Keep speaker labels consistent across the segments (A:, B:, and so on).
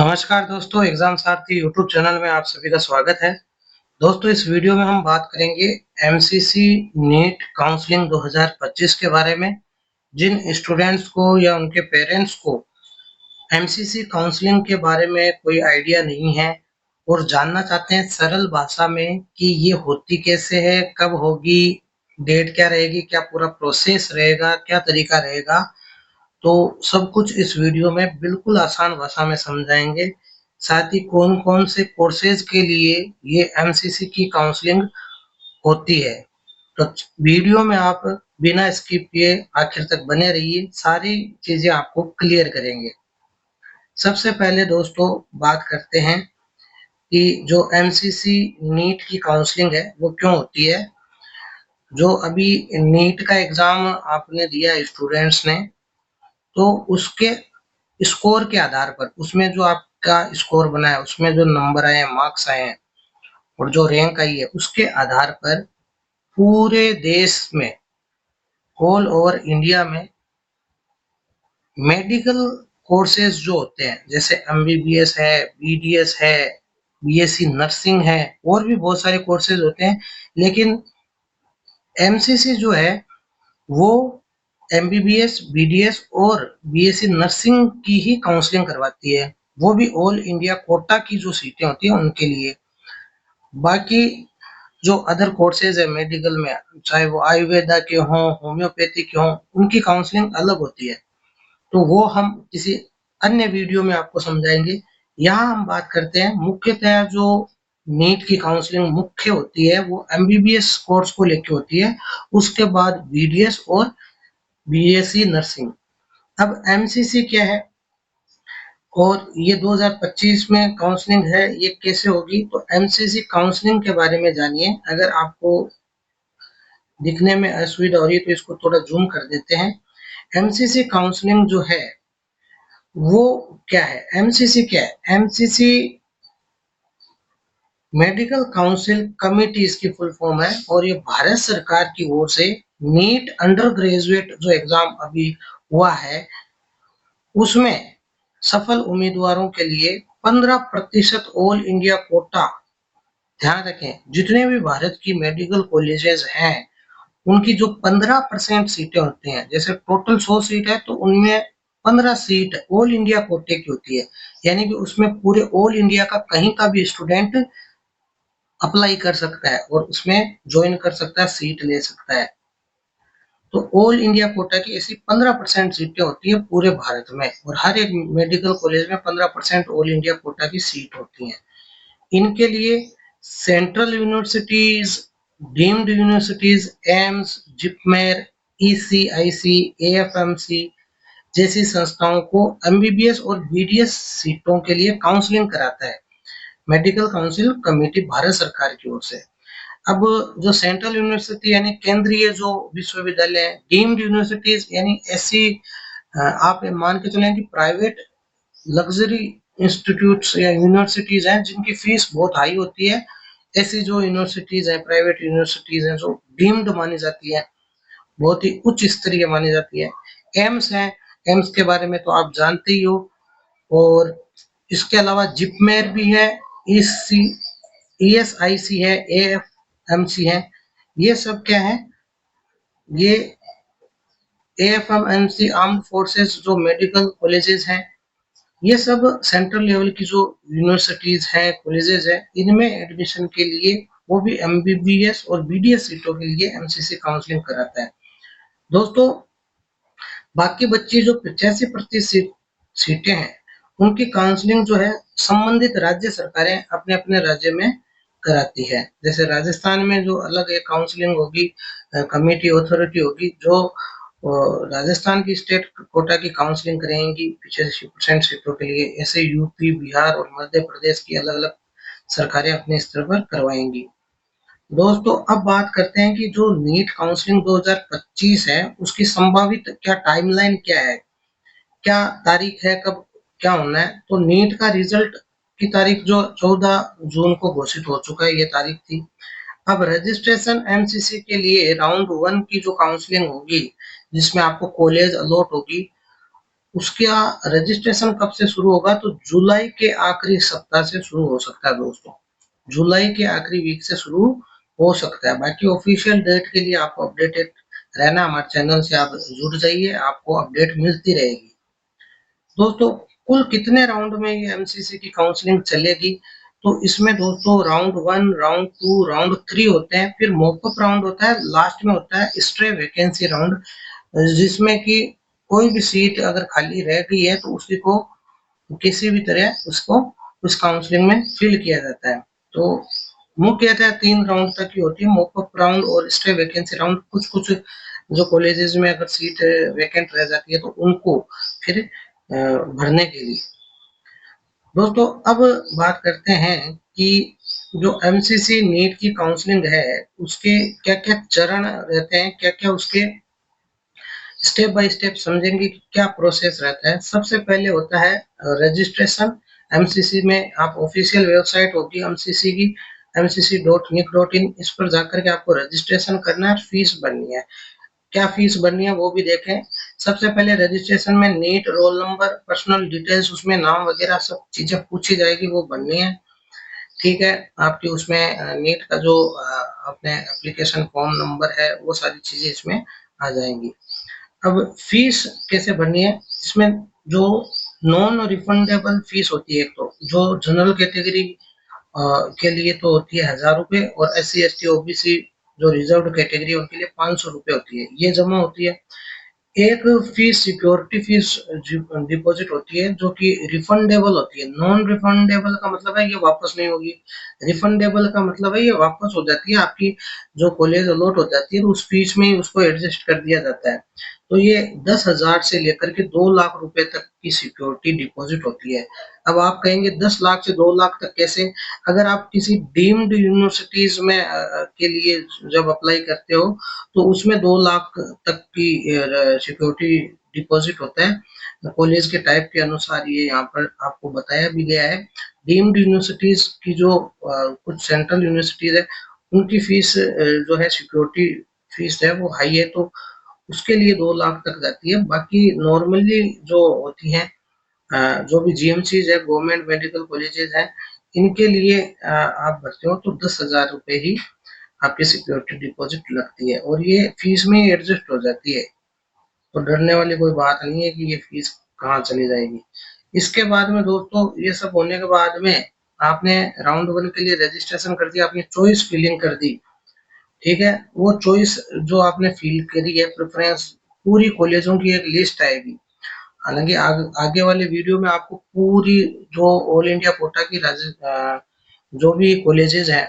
A: नमस्कार दोस्तों, एग्जाम सारथी YouTube channel में आप सभी का स्वागत है। दोस्तों, इस वीडियो में हम बात करेंगे एमसीसी नीट काउंसलिंग 2025 के बारे में। जिन स्टूडेंट्स को या उनके पेरेंट्स को एमसीसी काउंसलिंग के बारे में कोई आइडिया नहीं है और जानना चाहते हैं सरल भाषा में कि ये होती कैसे है, कब होगी, डेट क्या रहेगी, क्या पूरा प्रोसेस रहेगा, क्या तरीका रहेगा, तो सब कुछ इस वीडियो में बिल्कुल आसान भाषा में समझाएंगे। साथ ही कौन-कौन से कोर्सेज के लिए ये एमसीसी की काउंसलिंग होती है। तो वीडियो में आप बिना स्किप किए आखिर तक बने रहिए, सारी चीजें आपको क्लियर करेंगे। सबसे पहले दोस्तों बात करते हैं कि जो एमसीसी नीट की काउंसलिंग है वो क्यों होती है। जो अभी नीट का एग्जाम आपने दिया स्टूडेंट्स ने, तो उसके स्कोर के आधार पर, उसमें जो आपका स्कोर बना है, उसमें जो नंबर आए हैं, मार्क्स आए हैं और जो रैंक आई है, उसके आधार पर पूरे देश में, ऑल ओवर इंडिया में मेडिकल कोर्सेज जो होते हैं, जैसे एमबीबीएस है, बीडीएस है, बीएससी नर्सिंग है, और भी बहुत सारे कोर्सेज होते हैं। लेकिन एमसीसी जो है वो एमबीबीएस, बीडीएस और बीएससी नर्सिंग की ही काउंसलिंग करवाती है, वो भी ऑल इंडिया कोटा की जो सीटें होती हैं उनके लिए। बाकी जो अदर कोर्सेज है मेडिकल में, चाहे वो आयुर्वेदा के हों, होम्योपैथी के हों, उनकी काउंसलिंग अलग होती है, तो वो हम किसी अन्य वीडियो में आपको समझाएंगे। यहाँ हम बात करते हैं मुख्यतः जो नीट की काउंसलिंग मुख्य होती है वो एमबीबीएस कोर्स को लेके होती है, उसके बाद बीडीएस और बीएससी नर्सिंग। अब एमसीसी क्या है और ये 2025 में काउंसलिंग है, ये कैसे होगी, तो एमसीसी काउंसलिंग के बारे में जानिए। अगर आपको दिखने में असुविधा हो रही है तो इसको थोड़ा जूम कर देते हैं। एमसीसी काउंसलिंग जो है वो क्या है, एमसीसी क्या है, एमसीसी मेडिकल काउंसिल कमेटी इसकी फुल फॉर्म है, और ये भारत सरकार की ओर से नीट अंडर ग्रेजुएट जो एग्जाम अभी हुआ है उसमें सफल उम्मीदवारों के लिए 15% ऑल इंडिया कोटा। ध्यान रखें, जितने भी भारत की मेडिकल कॉलेजेस हैं उनकी जो 15% सीटें होती हैं, जैसे टोटल 100 सीट है तो उनमें 15 सीट ऑल इंडिया कोटे की होती है, यानी कि उसमें पूरे ऑल इंडिया का कहीं का भी स्टूडेंट अप्लाई कर सकता है और उसमें ज्वाइन कर सकता है, सीट ले सकता है। तो ऑल इंडिया कोटा की ऐसी 15% सीटें होती है पूरे भारत में, और हर एक मेडिकल कॉलेज में 15% ऑल इंडिया कोटा की सीट होती है। इनके लिए central universities, deemed universities, AIIMS, JIPMER, ESIC, AFMC जैसी संस्थाओं को एमबीबीएस और बीडीएस सीटों के लिए काउंसलिंग कराता है मेडिकल काउंसिल कमेटी भारत सरकार की ओर से। अब जो सेंट्रल यूनिवर्सिटी यानी केंद्रीय जो विश्वविद्यालय है, डीम्ड यूनिवर्सिटीज यानी ऐसी आप मान के चलें कि प्राइवेट लग्जरी इंस्टीट्यूट्स या यूनिवर्सिटीज हैं जिनकी फीस बहुत हाई होती है, ऐसी जो यूनिवर्सिटीज हैं, प्राइवेट यूनिवर्सिटीज हैं जो डीम्ड मानी जाती है, बहुत ही उच्च स्तरीय मानी जाती है। एम्स है, एम्स के बारे में तो आप जानते ही हो, और इसके अलावा जिपमेर भी है, ईसी ईएसआईसी है, एएफएमसी है। ये सब क्या है, ये एएफएमसी आर्म्ड फोर्सेस जो मेडिकल कॉलेजेस हैं, ये सब सेंट्रल लेवल की जो यूनिवर्सिटीज हैं, कॉलेजेस हैं, इनमें एडमिशन के लिए वो भी एमबीबीएस और बीडीएस सीटों के लिए एमसीसी काउंसलिंग कराता है। दोस्तों, बाकी बच्चे जो 85% सीटें हैं उनकी काउंसलिंग जो है संबंधित राज्य सरकारें अपने अपने राज्य में कराती है। जैसे राजस्थान में जो अलग एक काउंसलिंग होगी, कमेटी अथॉरिटी होगी जो राजस्थान की स्टेट कोटा की काउंसलिंग करेंगी 85% सीटों के लिए। ऐसे यूपी, बिहार और मध्य प्रदेश की अलग अलग सरकारें अपने स्तर पर करवाएंगी। दोस्तों, अब बात करते हैं कि जो नीट काउंसलिंग 2025 है उसकी संभावित क्या टाइमलाइन क्या है, क्या तारीख है, कब क्या होना है। तो नीट का रिजल्ट की तारीख जो 14 जून को घोषित हो चुका है, ये तारीख थी। अब रजिस्ट्रेशन एमसीसी के लिए राउंड 1 की जो काउंसलिंग होगी जिसमें आपको कॉलेज अलॉट होगी, उसका रजिस्ट्रेशन कब से शुरू होगा, तो जुलाई के आखिरी सप्ताह से शुरू हो सकता है दोस्तों। जुलाई के आखिरी वीक से शुरू हो सकता है। बाकी ऑफिशियल डेट के लिए आपको अपडेटेड रहना, हमारे चैनल से आप जुड़ जाइए, आपको अपडेट मिलती रहेगी। दोस्तों, कुल कितने राउंड में ये एमसीसी की काउंसलिंग चलेगी, तो इसमें दोस्तों राउंड 1, राउंड 2, राउंड 3 होते हैं, फिर मॉकअप राउंड होता है, लास्ट में होता है स्ट्रे वैकेंसी राउंड, जिसमें कि कोई भी सीट अगर खाली रह गई है तो उसी को किसी भी तरह उसको उस काउंसलिंग में फिल किया जाता है। तो मुख्यतः 3 राउंड तक की होती है, मॉकअप राउंड और स्टे वैकेंसी राउंड। कुछ कुछ जो कॉलेजेस में अगर सीट वैकेंट रह जाती है तो उनको फिर भरने के लिए। दोस्तों, अब बात करते हैं कि जो एमसीसी नीट की काउंसलिंग है उसके क्या क्या चरण रहते हैं, क्या क्या उसके स्टेप बाय स्टेप समझेंगे कि क्या प्रोसेस रहता है। सबसे पहले होता है रजिस्ट्रेशन। एमसीसी में आप ऑफिशियल वेबसाइट होगी एमसीसी की, mcc.nic.in, इस पर जाकर के आपको रजिस्ट्रेशन करना है, फीस भरनी है। क्या फीस भरनी है वो भी देखें। सबसे पहले रजिस्ट्रेशन में NEET roll number, personal details, उसमें नाम वगैरह सब चीजें पूछी जाएगी, वो भरनी है। ठीक है, आपकी उसमें नीट का जो अपने एप्लीकेशन फॉर्म नंबर है वो सारी चीजें इसमें आ जाएंगी। अब फीस कैसे भरनी है, इसमें जो नॉन रिफंडेबल फीस होती है, एक तो जो जनरल कैटेगरी के लिए तो होती है 1000 रुपये, और SC ST OBC जो रिजर्व कैटेगरी है उनके लिए 500 रुपये होती है, ये जमा होती है। एक फीस सिक्योरिटी फीस डिपॉजिट होती है जो कि रिफंडेबल होती है। नॉन रिफंडेबल का मतलब है ये वापस नहीं होगी, रिफंडेबल का मतलब है ये वापस हो जाती है, आपकी जो कॉलेज अलॉट हो जाती है तो उस फीस में ही उसको एडजस्ट कर दिया जाता है। तो ये 10,000 से लेकर के 2 लाख रुपए तक की सिक्योरिटी डिपॉजिट होती है। अब आप कहेंगे 10 लाख से 2 लाख तक कैसे? अगर आप किसी डीम्ड यूनिवर्सिटीज में के लिए जब अप्लाई करते हो तो उसमें 2 लाख तक की सिक्योरिटी डिपॉजिट होता है। कॉलेज के टाइप के अनुसार ये यहाँ पर आपको बताया भी गया है। डीम्ड यूनिवर्सिटीज की जो कुछ सेंट्रल यूनिवर्सिटीज है उनकी फीस जो है सिक्योरिटी फीस है वो हाई है, तो उसके लिए 2 लाख तक जाती है। बाकी नॉर्मली जो होती है जो भी जीएमसीज है, गवर्नमेंट मेडिकल कॉलेजेस हैं, इनके लिए आप भरते हो तो 10,000 रुपये ही आपकी सिक्योरिटी डिपॉजिट लगती है, और ये फीस में ही एडजस्ट हो जाती है। तो डरने वाली कोई बात नहीं है कि ये फीस कहाँ चली जाएगी। इसके बाद में दोस्तों, ये सब होने के बाद में आपने राउंड 1 के लिए रजिस्ट्रेशन कर दिया, आपने चॉइस फिलिंग कर दी। ठीक है, वो चॉइस जो आपने फिल करी है, प्रेफरेंस, पूरी कॉलेजों की एक लिस्ट आएगी। हालांकि आगे वाले वीडियो में आपको पूरी जो ऑल इंडिया कोटा की जो भी कॉलेजेस हैं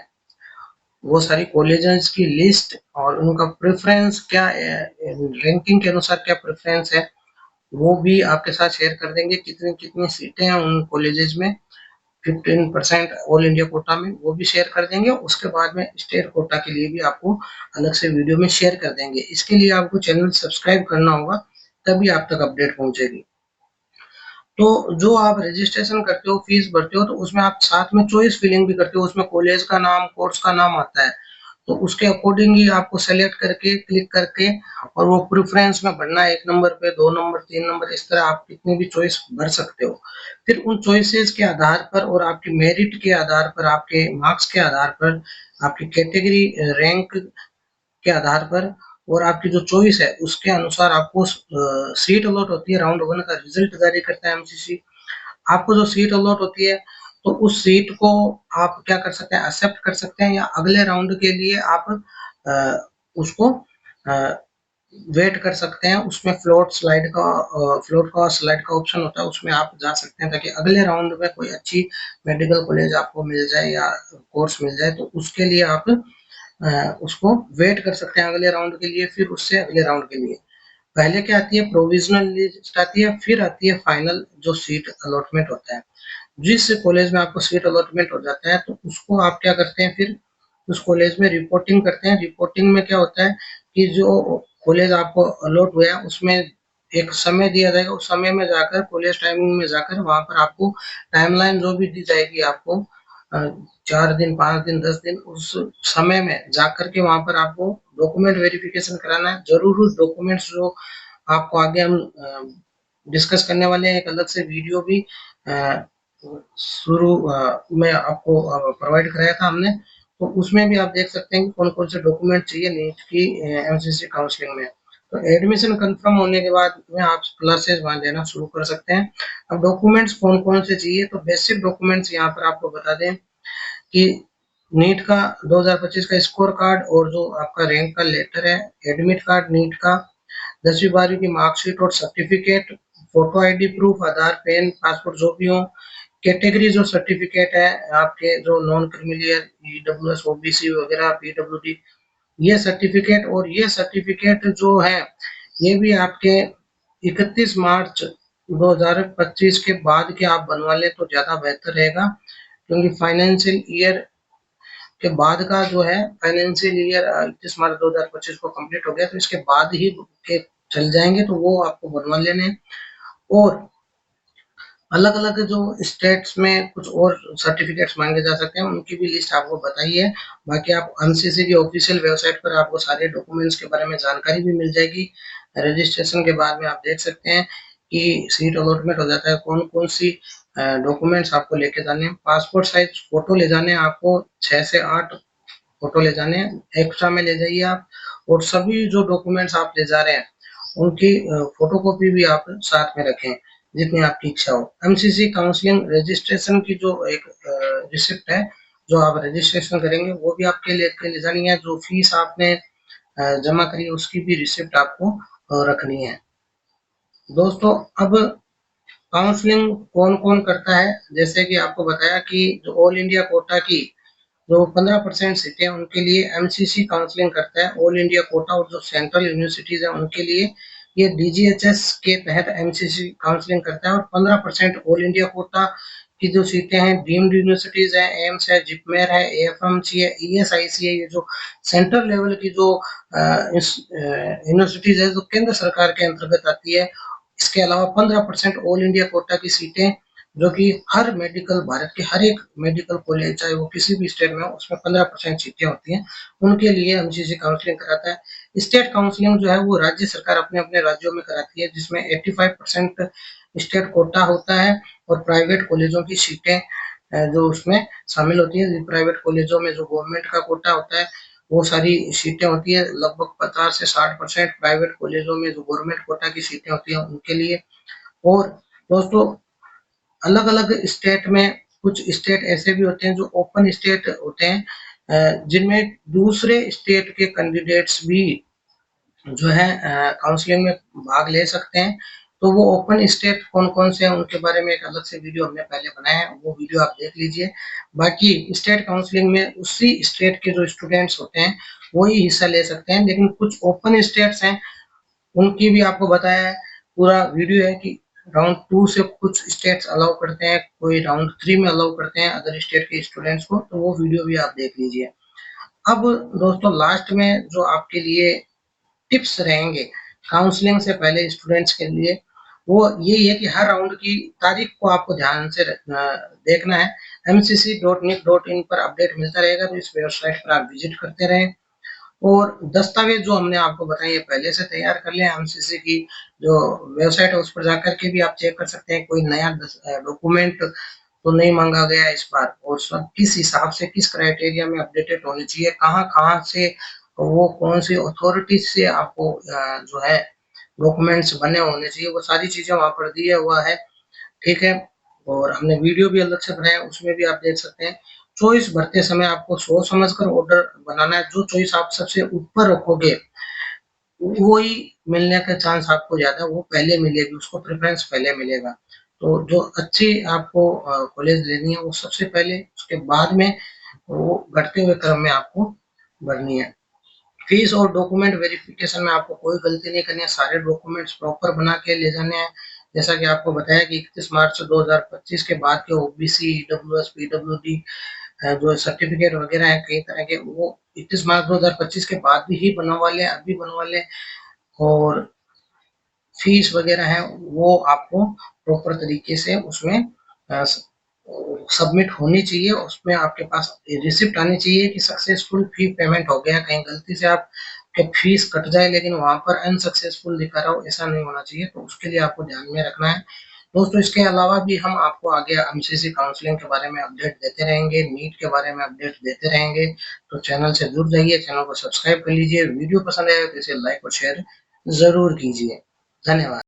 A: वो सारी कॉलेजेस की लिस्ट और उनका प्रेफरेंस क्या है, रैंकिंग के अनुसार क्या प्रेफरेंस है, वो भी आपके साथ शेयर कर देंगे। कितनी कितनी सीटें हैं उन कॉलेजेस में, 15% ऑल इंडिया कोटा में, वो भी शेयर कर देंगे। उसके बाद में स्टेट कोटा के लिए भी आपको अलग से वीडियो में शेयर कर देंगे। इसके लिए आपको चैनल सब्सक्राइब करना होगा, तभी आप तक अपडेट पहुंचेगी। तो जो आप रजिस्ट्रेशन करते हो, फीस भरते हो, तो उसमें आप साथ में चॉइस फिलिंग भी करते हो, उसमें कॉलेज का नाम, कोर्स का नाम आता है, तो उसके अकॉर्डिंग ही आपको सेलेक्ट करके, क्लिक करके, और वो प्रेफरेंस में भरना है, 1 नंबर पे, 2 नंबर, 3 नंबर, इस तरह आप कितनी भी चॉइस भर सकते हो। फिर उन चॉइसेस के आधार पर और आपकी मेरिट के आधार पर, आपके मार्क्स के आधार पर, आपकी कैटेगरी रैंक के आधार पर और आपकी जो चॉइस है उसके अनुसार आपको सीट अलॉट होती है। राउंड 1 का रिजल्ट जारी करता है एमसीसी। आपको जो सीट अलॉट होती है तो उस सीट को आप क्या कर सकते हैं, एक्सेप्ट कर सकते हैं, या अगले राउंड के लिए आप उसको वेट कर सकते हैं। उसमें फ्लोट का स्लाइड का ऑप्शन होता है, उसमें आप जा सकते हैं ताकि अगले राउंड में कोई अच्छी मेडिकल कॉलेज आपको मिल जाए या कोर्स मिल जाए, तो उसके लिए आप उसको वेट कर सकते हैं अगले राउंड के लिए, फिर उससे अगले राउंड के लिए। पहले क्या आती है, प्रोविजनल लिस्ट आती है, फिर आती है फाइनल जो सीट अलॉटमेंट होता है। जिस कॉलेज में आपको सीट अलॉटमेंट हो जाता है तो उसको आप क्या करते हैं, फिर उस कॉलेज में रिपोर्टिंग करते हैं। रिपोर्टिंग में क्या होता है कि जो कॉलेज आपको अलॉट हुआ है उसमें एक समय दिया जाएगा, उस समय में जाकर, कॉलेज टाइमिंग में जाकर, वहां पर आपको टाइमलाइन जो भी दी जाएगी आपको, 4 दिन, 5 दिन, 10 दिन, उस समय में जाकर के वहां पर आपको डॉक्यूमेंट वेरिफिकेशन कराना है। जरूर उस डॉक्यूमेंट्स जो आपको आगे हम डिस्कस करने वाले हैं। एक अलग से वीडियो भी शुरू में आपको प्रोवाइड कराया था हमने, तो उसमें भी आप देख सकते हैं कि कौन कौन से डॉक्यूमेंट चाहिए नीट की एमसीसी काउंसलिंग में। तो एडमिशन कंफर्म होने के बाद में आप क्लासेस वहाँ लेना शुरू कर सकते हैं। अब डॉक्यूमेंट्स कौन कौन से चाहिए, तो बेसिक डॉक्यूमेंट्स यहाँ पर आपको बता दें कि नीट का 2025 का स्कोर कार्ड और जो आपका रैंक का लेटर है, एडमिट कार्ड नीट का, 10वीं 12वीं की मार्कशीट और सर्टिफिकेट, फोटो आईडी प्रूफ, आधार, पैन, पासपोर्ट जो भी हो, कैटेगरी जो सर्टिफिकेट है आपके जो नॉन क्रिमिलियर, ईडब्ल्यूएस, ओबीसी वगैरह, पीडब्ल्यूडी, ये सर्टिफिकेट, और ये सर्टिफिकेट जो है ये भी आपके 31 मार्च 2025 के बाद के आप बनवा लें तो ज्यादा बेहतर रहेगा, क्योंकि फाइनेंशियल ईयर के बाद का जो है फाइनेंशियल ईयर 31 मार्च 2025 को कंप्लीट हो गया, तो इसके बाद ही के चल जाएंगे, तो वो आपको बनवा लेने हैं। और अलग अलग जो स्टेट्स में कुछ और सर्टिफिकेट्स मांगे जा सकते हैं, उनकी भी लिस्ट आपको बताई है। बाकी आप एमसीसी की ऑफिशियल वेबसाइट पर आपको सारे डॉक्यूमेंट्स के बारे में जानकारी भी मिल जाएगी। रजिस्ट्रेशन के बाद में आप देख सकते हैं कि सीट अलॉटमेंट हो जाता है, कौन कौन सी डॉक्यूमेंट्स आपको लेके जाने हैं। पासपोर्ट साइज फोटो ले जाने हैं आपको, 6 से 8 फोटो ले जाने हैं, एक्स्ट्रा में ले जाइए आप। और सभी जो डॉक्यूमेंट्स आप ले जा रहे हैं उनकी फोटोकॉपी भी आप साथ में रखें, जितनी आपकी इच्छा हो। एमसीसी काउंसलिंग रजिस्ट्रेशन की जो एक रिसिप्ट है, जो आप रजिस्ट्रेशन करेंगे वो भी आपके ले जानी है। जो फीस आपने जमा करी है उसकी भी रिसिप्ट आपको रखनी है। दोस्तों, अब काउंसलिंग कौन कौन करता है, जैसे कि आपको बताया कि जो ऑल इंडिया कोटा की जो 15% सीटें उनके लिए एमसीसी काउंसलिंग करता है, ऑल इंडिया कोटा, और जो सेंट्रल यूनिवर्सिटीज है उनके लिए ये डीजीएचएस के तहत एमसीसी काउंसलिंग करता है। और 15% ऑल इंडिया कोटा की जो सीटें हैं डीम्ड यूनिवर्सिटीज है, एम्स है, जिपमेर है, एएफएमसी है, ईएसआईसी है, ये जो सेंट्रल लेवल की जो यूनिवर्सिटीज है जो केंद्र सरकार के अंतर्गत आती है। इसके अलावा 15% ऑल इंडिया कोटा की सीटें जो कि हर मेडिकल, भारत के हर एक मेडिकल कॉलेज चाहे वो किसी भी स्टेट में हो, उसमें 15% सीटें होती हैं, उनके लिए एमसीसी काउंसलिंग कराता है। स्टेट काउंसलिंग जो है वो राज्य सरकार अपने अपने राज्यों में कराती है, जिसमें 85% स्टेट कोटा होता है, और प्राइवेट कॉलेजों की सीटें जो उसमें शामिल होती है। प्राइवेट कॉलेजों में जो गवर्नमेंट का कोटा होता है वो सारी सीटें होती है, लगभग 50 से 60%। प्राइवेट कॉलेजों में जो गवर्नमेंट कोटा की सीटें होती हैं उनके लिए। और दोस्तों, अलग अलग स्टेट में कुछ स्टेट ऐसे भी होते हैं जो ओपन स्टेट होते हैं, जिनमें दूसरे स्टेट के कैंडिडेट्स भी जो है काउंसलिंग में भाग ले सकते हैं। तो वो ओपन स्टेट कौन कौन से हैं उनके बारे में एक अलग से वीडियो हमने पहले बनाया है, वो वीडियो आप देख लीजिए। बाकी स्टेट काउंसलिंग में उसी स्टेट के जो स्टूडेंट्स होते हैं वही हिस्सा ले सकते हैं, लेकिन कुछ ओपन स्टेट्स हैं उनकी भी आपको बताया है, पूरा वीडियो है कि राउंड 2 से कुछ स्टेट्स अलाउ करते हैं, कोई राउंड 3 में अलाउ करते हैं अदर स्टेट के स्टूडेंट्स को, तो वो वीडियो भी आप देख लीजिए। अब दोस्तों, लास्ट में जो आपके लिए टिप्स रहेंगे काउंसलिंग से पहले स्टूडेंट्स के लिए, वो यही है कि हर राउंड की तारीख को आपको ध्यान से देखना है। mcc.nic.in पर अपडेट मिलता रहेगा, तो इस वेबसाइट पर आप विजिट करते रहें। और दस्तावेज जो हमने आपको बताए ये पहले से तैयार कर लें। एमसीसी की जो वेबसाइट है उस पर जाकर के भी आप चेक कर सकते हैं कोई नया डॉक्यूमेंट तो नहीं मांगा गया इस बार, और सब किस हिसाब से किस क्राइटेरिया में अपडेटेड होनी चाहिए, कहाँ कहाँ से वो कौन सी अथॉरिटी से आपको जो है डॉक्यूमेंट्स बने होने चाहिए, वो सारी चीजें वहां पर दिया हुआ है। ठीक है, और हमने वीडियो भी अलग से बनाया, उसमें भी आप देख सकते हैं। चॉइस भरते समय आपको सोच समझकर ऑर्डर बनाना है, जो चॉइस आप सबसे ऊपर रखोगे वही मिलने का चांस आपको ज्यादा, वो पहले मिलेगी, उसको प्रेफरेंस पहले मिलेगा। तो जो अच्छी आपको कॉलेज लेनी है वो सबसे पहले, उसके बाद में वो घटते हुए क्रम में आपको भरनी है। फीस और डॉक्यूमेंट वेरिफिकेशन में आपको कोई गलती नहीं करनी है, सारे डॉक्यूमेंट्स प्रॉपर बना के ले जाने हैं। जैसा कि आपको बताया कि 31 मार्च 2025 के बाद के ओबीसी, ईडब्ल्यूएस, पीडब्ल्यूडी जो सर्टिफिकेट वगैरह है कई तरह के, वो 31 मार्च 2025 के बाद ही बनने वाले हैं, अभी बनने वाले हैं। और फीस वगैरह है वो आपको प्रॉपर तरीके से उसमें सबमिट होनी चाहिए, उसमें आपके पास रिसिप्ट आनी चाहिए कि सक्सेसफुल फी पेमेंट हो गया। कहीं गलती से आप कि फीस कट जाए लेकिन वहाँ पर अनसक्सेसफुल दिखा रहा हो, ऐसा नहीं होना चाहिए। तो उसके लिए आपको ध्यान में रखना है। दोस्तों इसके अलावा भी हम आपको आगे एमसीसी काउंसलिंग के बारे में अपडेट देते रहेंगे, नीट के बारे में अपडेट देते रहेंगे। तो चैनल से जुड़ जाइए, चैनल को सब्सक्राइब कर लीजिए। वीडियो पसंद आए तो इसे लाइक और शेयर ज़रूर कीजिए। धन्यवाद।